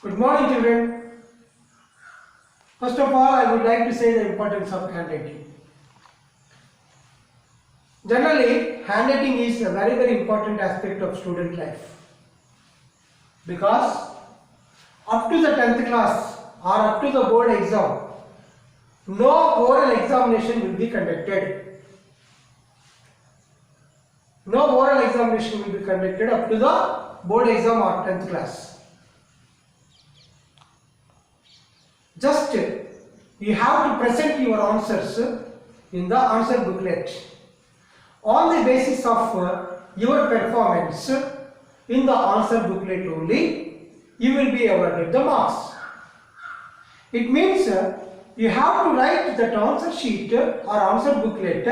Good morning, children. First of all, I would like to say the importance of handwriting. Generally, handwriting is a very important aspect of student life because up to the 10th class or up to the board exam, no oral examination will be conducted. No oral examination will be conducted up to the board exam or 10th class. Just you have to present your answers in the answer booklet. On the basis of your performance in the answer booklet only, you will be awarded the marks. It means you have to write that answer sheet or answer booklet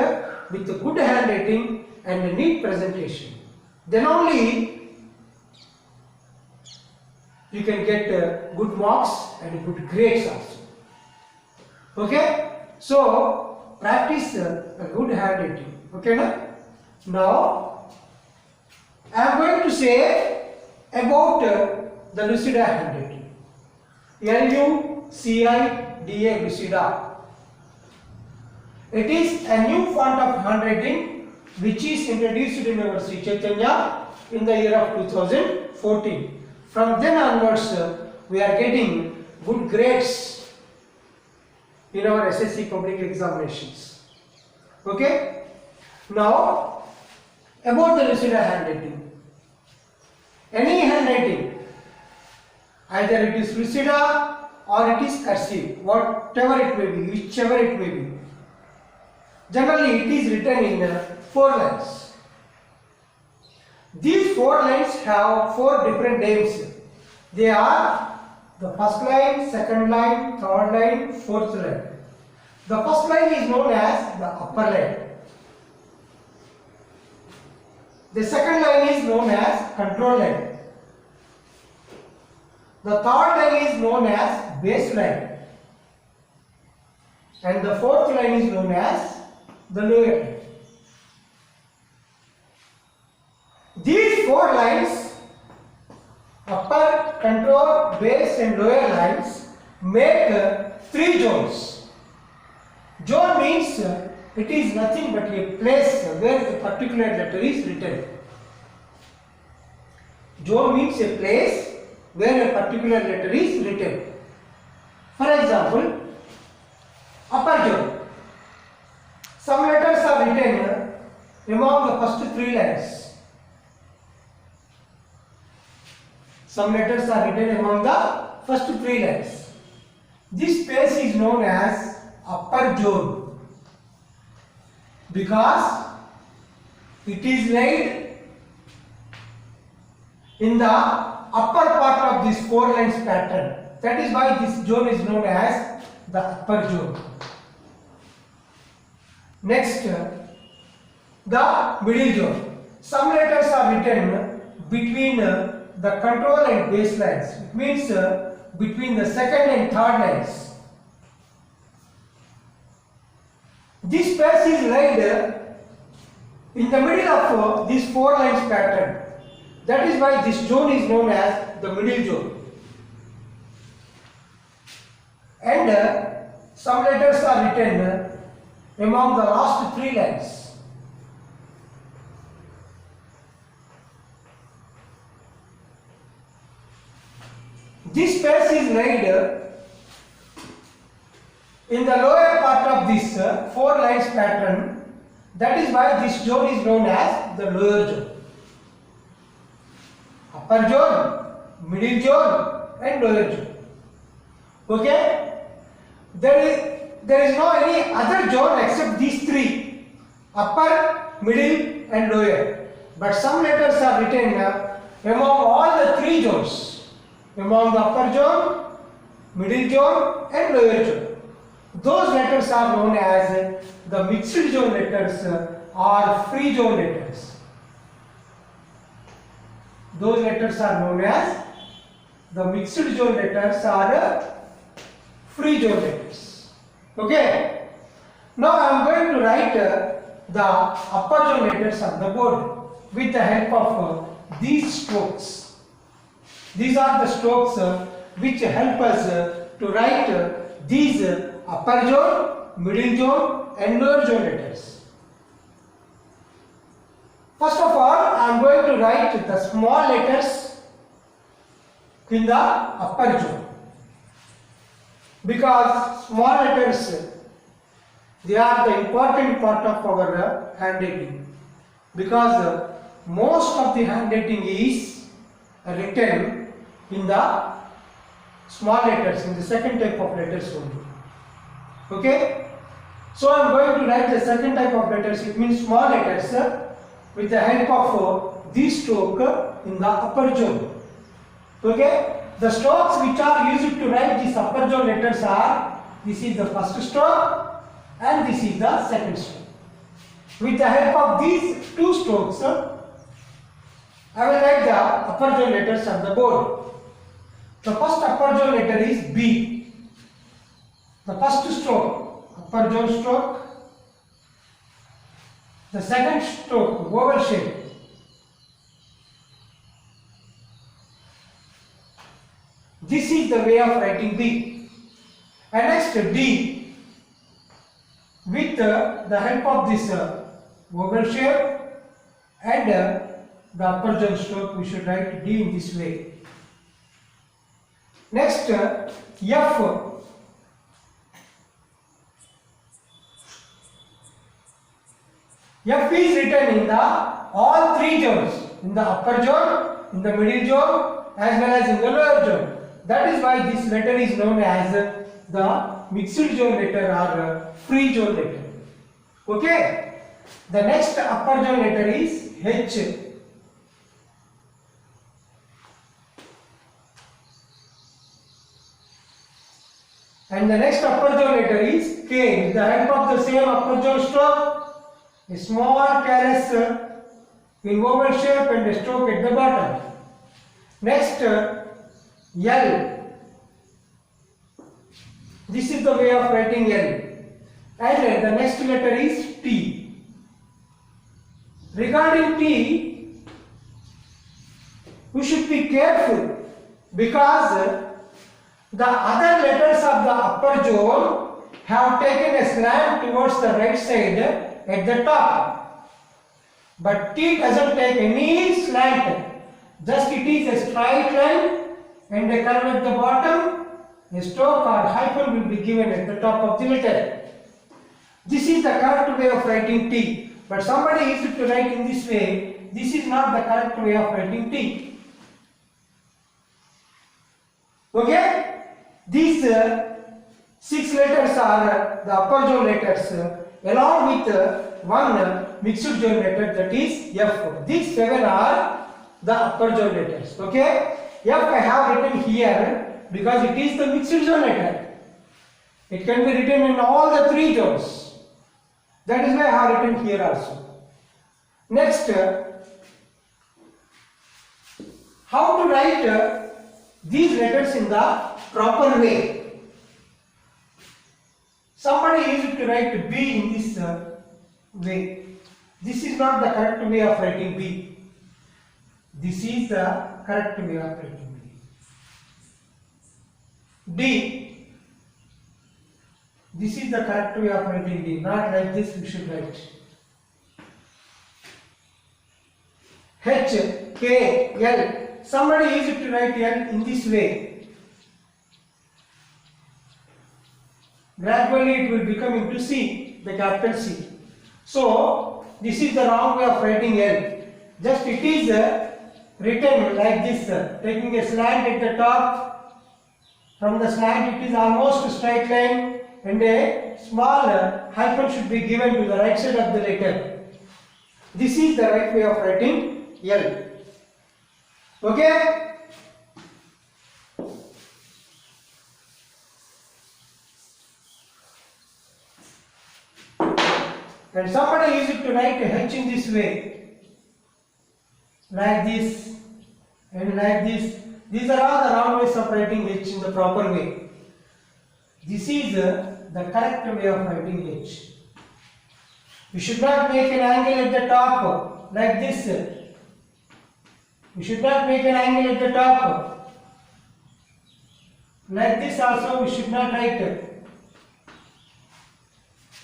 with a good handwriting and a neat presentation. Then only you can get good marks and good grades also. Okay? So, practice a good handwriting. Okay? Now, I am going to say about the Lucida handwriting. Lucida, Lucida. It is a new font of handwriting which is introduced in our Sri Chaitanya in the year of 2014. From then onwards, we are getting good grades in our SSC public examinations. Okay? Now, about the Lucida handwriting. Any handwriting, either it is Lucida or it is cursive, whatever it may be, whichever it may be. Generally, it is written in 4 lines. These 4 lines have 4 different names. They are the first line, second line, third line, fourth line. The first line is known as the upper line. The second line is known as control line. The third line is known as base line. And the fourth line is known as the lower line. These 4 lines, upper, control, base and lower lines, make 3 zones. Zone means it is nothing but a place where a particular letter is written. Zone means a place where a particular letter is written. For example, upper zone. Some letters are written among the first 3 lines. Some letters are written among the first 3 lines. This space is known as upper zone because it is laid in the upper part of this 4 lines pattern. That is why this zone is known as the upper zone. Next, the middle zone. Some letters are written between the control and base lines. It means between the second and third lines. This space is laid in the middle of this 4 lines pattern. That is why this zone is known as the middle zone. And some letters are written among the last 3 lines. This space is laid in the lower part of this 4 lines pattern. That is why this zone is known as the lower zone. Upper zone, middle zone and lower zone. Okay? There is no any other zone except these 3. Upper, middle and lower. But some letters are written among all the 3 zones. Among the upper zone, middle zone and lower zone. Those letters are known as the mixed zone letters or free zone letters. Those letters are known as the mixed zone letters or free zone letters. Okay. Now I am going to write the upper zone letters on the board with the help of these strokes. These are the strokes which help us to write these upper zone, middle zone and lower zone letters. First of all, I am going to write the small letters in the upper zone, because small letters, they are the important part of our handwriting, because most of the handwriting is written in the small letters, in the second type of letters only. Okay, so I am going to write the second type of letters, it means small letters, with the help of this stroke in the upper zone. Okay, the strokes which are used to write these upper zone letters are, this is the first stroke and this is the second stroke. With the help of these two strokes, I will write the upper zone letters on the board. The first upper zone letter is B. The first stroke, upper zone stroke. The second stroke, vowel shape. This is the way of writing B. And next D. With the help of this vowel shape and the upper zone stroke, we should write D in this way. Next, F. F is written in the all three zones, in the upper zone, in the middle zone, as well as in the lower zone. That is why this letter is known as the mixed zone letter or free zone letter. Okay. The next upper zone letter is H. And the next upper zone letter is K. With the help of the same upper zone stroke, a small careless in vowel shape and a stroke at the bottom. Next, L. This is the way of writing L. And the next letter is T. Regarding T, we should be careful, because the other letters of the upper zone have taken a slant towards the right side at the top, but T doesn't take any slant, just it is a straight line and a curve at the bottom. A stroke or hyphen will be given at the top of the letter. This is the correct way of writing T, but somebody used to write in this way. This is not the correct way of writing T. Okay, these 6 letters are the upper zone letters, along with one mixed zone letter, that is F. These 7 are the upper zone letters. Okay, F I have written here because it is the mixed zone letter. It can be written in all the 3 zones. That is why I have written here also. Next, how to write these letters in the proper way. Somebody used to write B in this way. This is not the correct way of writing B. This is the correct way of writing B. D. This is the correct way of writing D. Not like this we should write. H, K, L. Somebody used to write L in this way. Gradually it will become into C, the capital C. So this is the wrong way of writing L. Just it is written like this, taking a slant at the top. From the slant it is almost a straight line, and a small hyphen should be given to the right side of the letter. This is the right way of writing L. Okay? And somebody used to write H in this way, like this and like this. These are all the wrong ways of writing H in the proper way. This is the correct way of writing H. We should not make an angle at the top like this. We should not make an angle at the top. Like this also we should not write.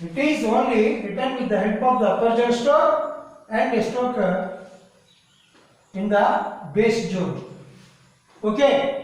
It is only written with the help of the upper stroke and a stroke in the base zone. Okay.